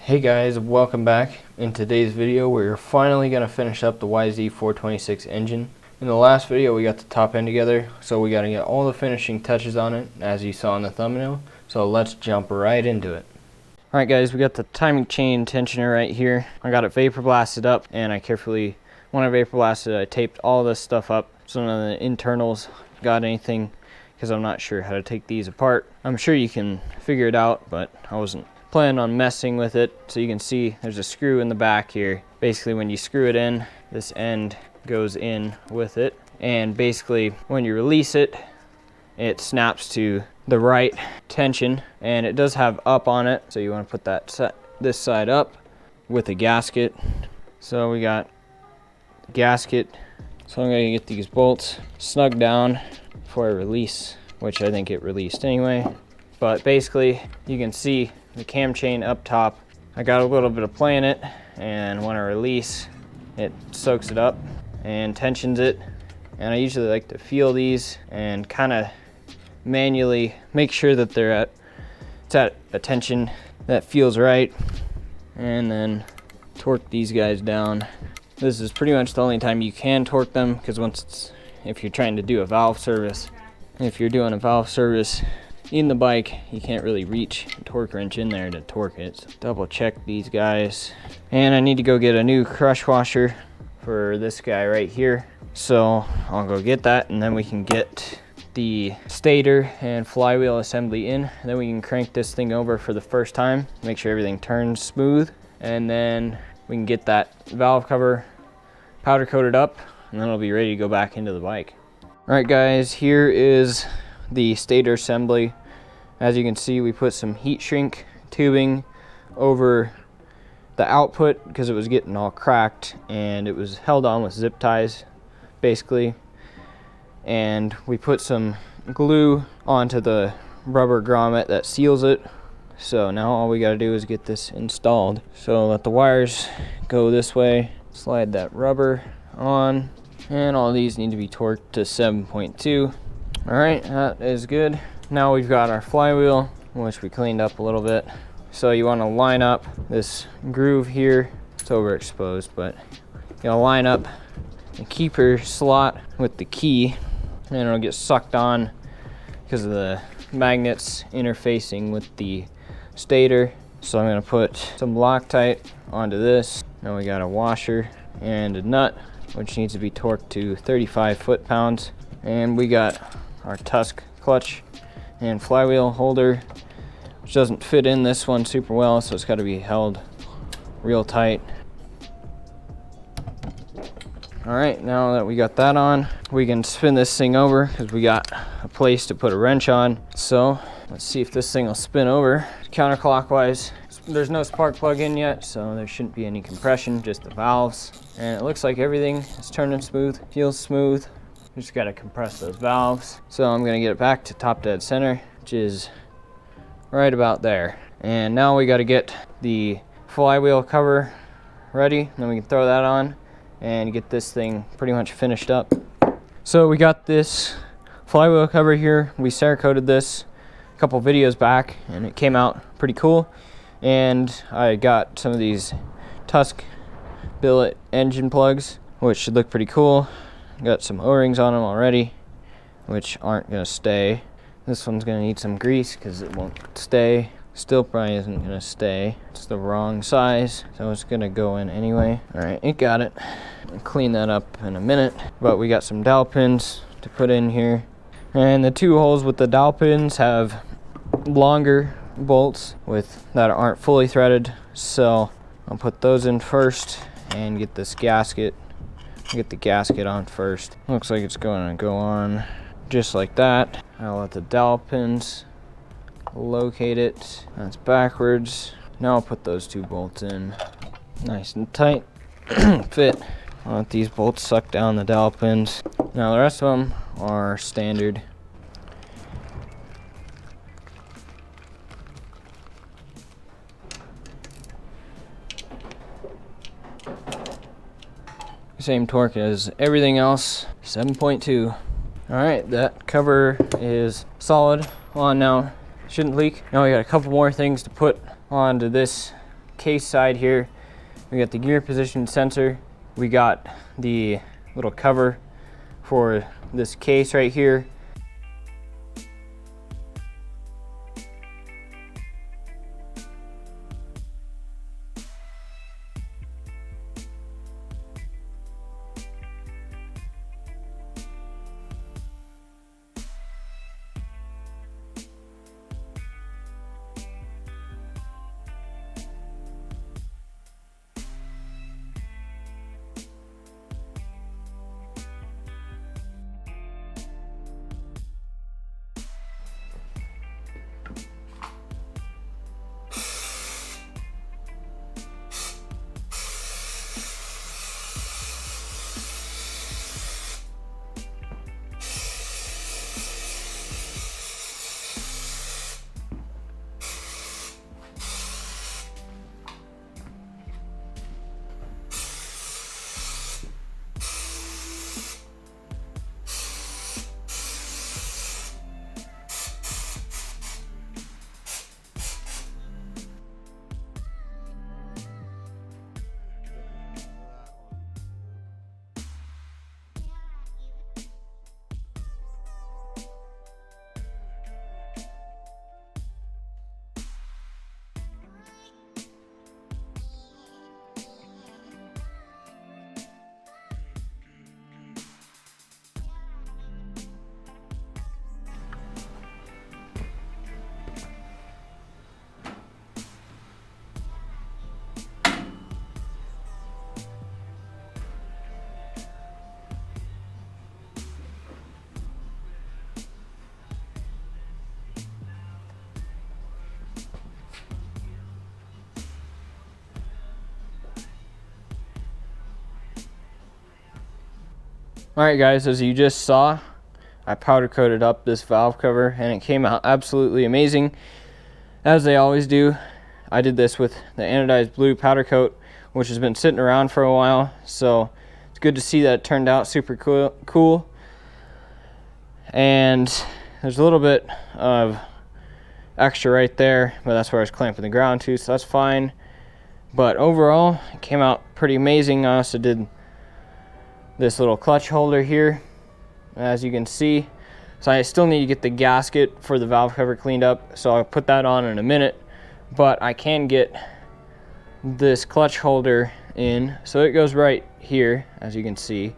Hey guys, welcome back. In today's video we're finally going to finish up the YZ426 engine. In the last video we got the top end together, so we got to get all the finishing touches on it as you saw in the thumbnail. So let's jump right into it. Alright guys, we got the timing chain tensioner right here. I got it vapor blasted up, and I carefully, when I vapor blasted I taped all this stuff up so none of the internals got anything, because I'm not sure how to take these apart. I'm sure you can figure it out, but I wasn't planning on messing with it. So you can see there's a screw in the back here. Basically when you screw it in, this end goes in with it, and basically when you release it, it snaps to the right tension, and it does have up on it, so you want to put that this side up with a gasket. So we got the gasket, so I'm going to get these bolts snug down before I release, which I think it released anyway. But basically you can see the cam chain up top. I got a little bit of play in it, and when I release, it soaks it up and tensions it. And I usually like to feel these and kind of manually make sure that it's at a tension that feels right, and then torque these guys down. This is pretty much the only time you can torque them, because if you're trying to do a valve service, if you're doing a valve service in the bike, you can't really reach a torque wrench in there to torque it. So double check these guys, and I need to go get a new crush washer for this guy right here, so I'll go get that, and then we can get the stator and flywheel assembly in, and then we can crank this thing over for the first time, make sure everything turns smooth, and then we can get that valve cover powder coated up, and then it'll be ready to go back into the bike. All right guys, here is the stator assembly. As you can see, we put some heat shrink tubing over the output because it was getting all cracked, and it was held on with zip ties basically, and we put some glue onto the rubber grommet that seals it. So now all we got to do is get this installed. So let the wires go this way, slide that rubber on, and all these need to be torqued to 7.2. All right, that is good. Now we've got our flywheel, which we cleaned up a little bit. So you want to line up this groove here. It's overexposed, but you gotta line up the keeper slot with the key, and it'll get sucked on because of the magnets interfacing with the stator. So I'm gonna put some Loctite onto this. Now we got a washer and a nut, which needs to be torqued to 35 foot-pounds. And we got our tusk clutch and flywheel holder, which doesn't fit in this one super well, so it's got to be held real tight. All right, now that we got that on, we can spin this thing over because we got a place to put a wrench on. So let's see if this thing will spin over counterclockwise. There's no spark plug in yet, so there shouldn't be any compression, just the valves. And it looks like everything is turning smooth, feels smooth. Just gotta compress those valves. So I'm gonna get it back to top dead center, which is right about there. And now we gotta get the flywheel cover ready, and then we can throw that on and get this thing pretty much finished up. So we got this flywheel cover here. We Cerakoted this a couple videos back, and it came out pretty cool. And I got some of these Tusk billet engine plugs, which should look pretty cool. Got some O-rings on them already, which aren't gonna stay. This one's gonna need some grease because it won't stay. Still probably isn't gonna stay. It's the wrong size, so it's gonna go in anyway. All right, it got it. I'll clean that up in a minute. But we got some dowel pins to put in here. And the two holes with the dowel pins have longer bolts that aren't fully threaded. So I'll put those in first and get this gasket. Get the gasket on first. Looks like it's going to go on just like that. I'll let the dowel pins locate it. That's backwards. Now I'll put those two bolts in nice and tight. Fit. I'll let these bolts suck down the dowel pins. Now the rest of them are standard. Same torque as everything else, 7.2. All right, that cover is solid on now. Shouldn't leak. Now we got a couple more things to put onto this case side here, we got the gear position sensor. We got the little cover for this case right here. Alright guys, as you just saw, I powder coated up this valve cover and it came out absolutely amazing, as they always do. I did this with the anodized blue powder coat, which has been sitting around for a while, so it's good to see that it turned out super cool. And there's a little bit of extra right there, but that's where I was clamping the ground to, so that's fine. But overall, it came out pretty amazing. I also did this little clutch holder here, as you can see. So I still need to get the gasket for the valve cover cleaned up, so I'll put that on in a minute. But I can get this clutch holder in, so it goes right here, as you can see.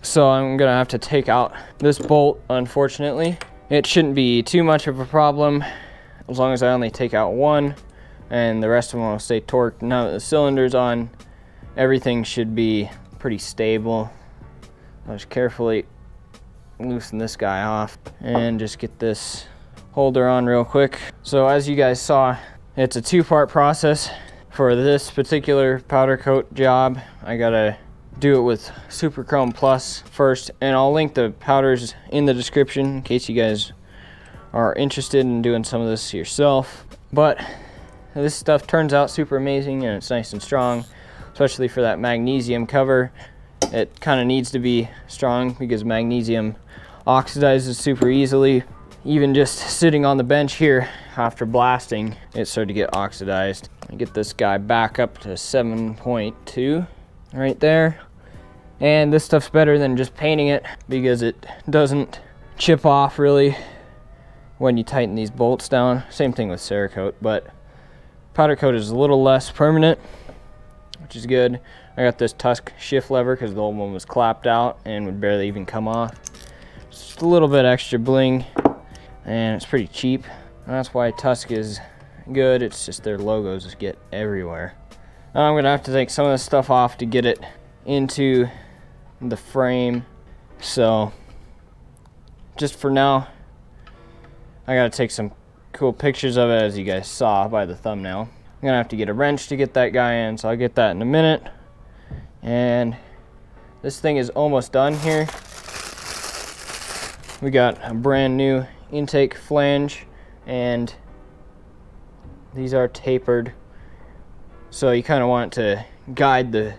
So I'm gonna have to take out this bolt, unfortunately. It shouldn't be too much of a problem, as long as I only take out one, and the rest of them will stay torqued. Now that the cylinder's on, everything should be pretty stable. I'll just carefully loosen this guy off and just get this holder on real quick. So as you guys saw, it's a two-part process for this particular powder coat job. I gotta do it with Super Chrome Plus first, and I'll link the powders in the description in case you guys are interested in doing some of this yourself. But this stuff turns out super amazing and it's nice and strong, especially for that magnesium cover. It kind of needs to be strong because magnesium oxidizes super easily. Even just sitting on the bench here after blasting, it started to get oxidized. I get this guy back up to 7.2 right there. And this stuff's better than just painting it because it doesn't chip off really when you tighten these bolts down. Same thing with Cerakote, but powder coat is a little less permanent, which is good. I got this Tusk shift lever because the old one was clapped out and would barely even come off. Just a little bit extra bling, and it's pretty cheap. That's why Tusk is good. It's just their logos just get everywhere. Now I'm gonna have to take some of this stuff off to get it into the frame. So just for now, I gotta take some cool pictures of it, as you guys saw by the thumbnail. I'm gonna have to get a wrench to get that guy in, so I'll get that in a minute. And this thing is almost done here. We got a brand new intake flange, and these are tapered, so you kind of want to guide the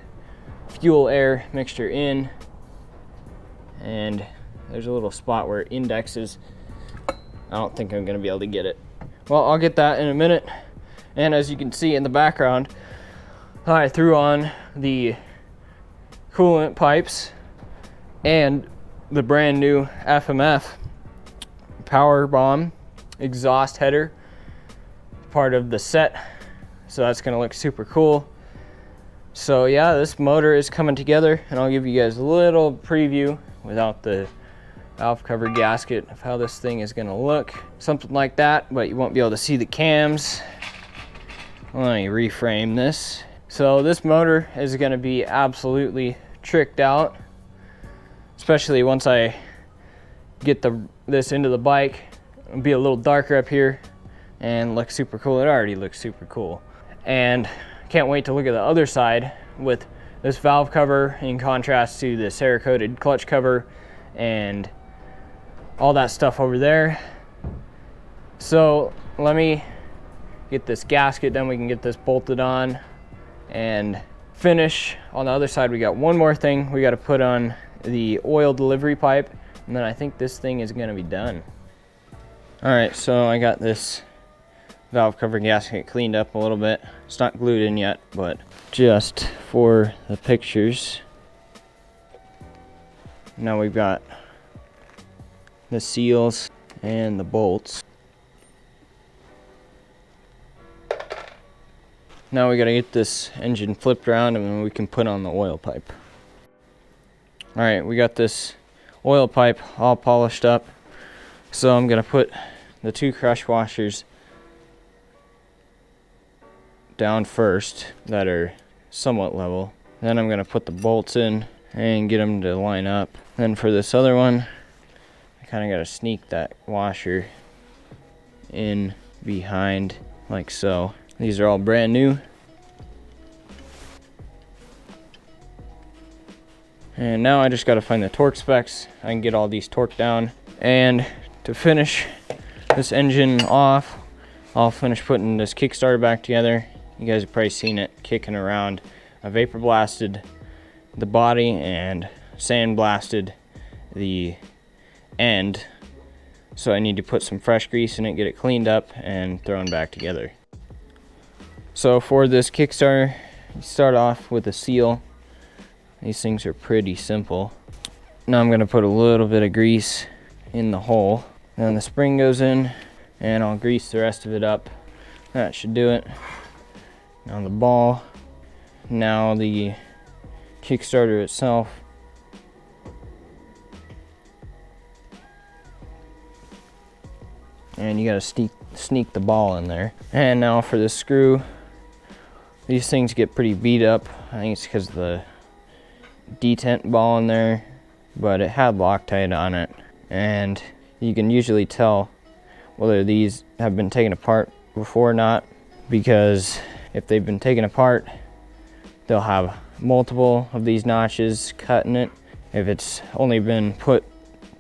fuel air mixture in. And there's a little spot where it indexes. I don't think I'm gonna be able to get it. Well, I'll get that in a minute. And as you can see in the background, I threw on the coolant pipes and the brand new FMF power bomb exhaust header, part of the set. So that's gonna look super cool. So yeah, this motor is coming together, and I'll give you guys a little preview without the valve cover gasket of how this thing is gonna look. Something like that, but you won't be able to see the cams. Let me reframe this. So this motor is gonna be absolutely tricked out, especially once I get this into the bike. It'll be a little darker up here and look super cool. It already looks super cool. And can't wait to look at the other side with this valve cover in contrast to the Cerakoted clutch cover and all that stuff over there. So let me get this gasket done. We can get this bolted on and finish. On the other side, we got one more thing. We got to put on the oil delivery pipe, and then I think this thing is going to be done. All right, so I got this valve cover gasket cleaned up a little bit. It's not glued in yet, but just for the pictures. Now we've got the seals and the bolts. Now we gotta get this engine flipped around, and then we can put on the oil pipe. All right, we got this oil pipe all polished up. So I'm gonna put the two crush washers down first that are somewhat level. Then I'm gonna put the bolts in and get them to line up. Then for this other one, kind of got to sneak that washer in behind like so. These are all brand new. And now I just got to find the torque specs. I can get all these torque down. And to finish this engine off, I'll finish putting this Kickstarter back together. You guys have probably seen it kicking around. I vapor blasted the body and sand blasted the end, so I need to put some fresh grease in it, get it cleaned up and thrown back together. So for this Kickstarter, you start off with a seal. These things are pretty simple. Now I'm going to put a little bit of grease in the hole, then the spring goes in, and I'll grease the rest of it up. That should do it. Now the ball, now the Kickstarter itself. And you gotta sneak the ball in there. And now for the screw, these things get pretty beat up. I think it's because of the detent ball in there, but it had Loctite on it. And you can usually tell whether these have been taken apart before or not, because if they've been taken apart, they'll have multiple of these notches cut in it. If it's only been put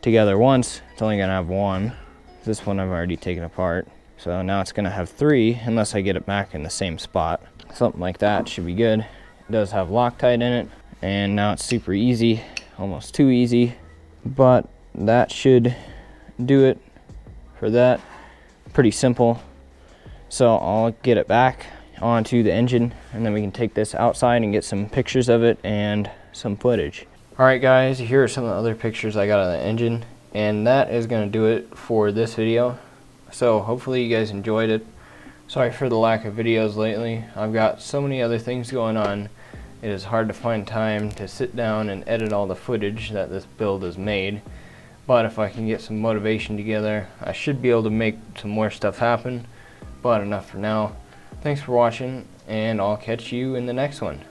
together once, it's only gonna have one. This one I've already taken apart, so now it's gonna have three unless I get it back in the same spot. Something like that should be good. It does have Loctite in it, and now it's super easy, almost too easy, but that should do it for that. Pretty simple. So I'll get it back onto the engine, and then we can take this outside and get some pictures of it and some footage. All right guys, here are some of the other pictures I got of the engine. And that is going to do it for this video. So hopefully you guys enjoyed it. Sorry for the lack of videos lately. I've got so many other things going on. It is hard to find time to sit down and edit all the footage that this build has made. But if I can get some motivation together, I should be able to make some more stuff happen. But enough for now. Thanks for watching, and I'll catch you in the next one.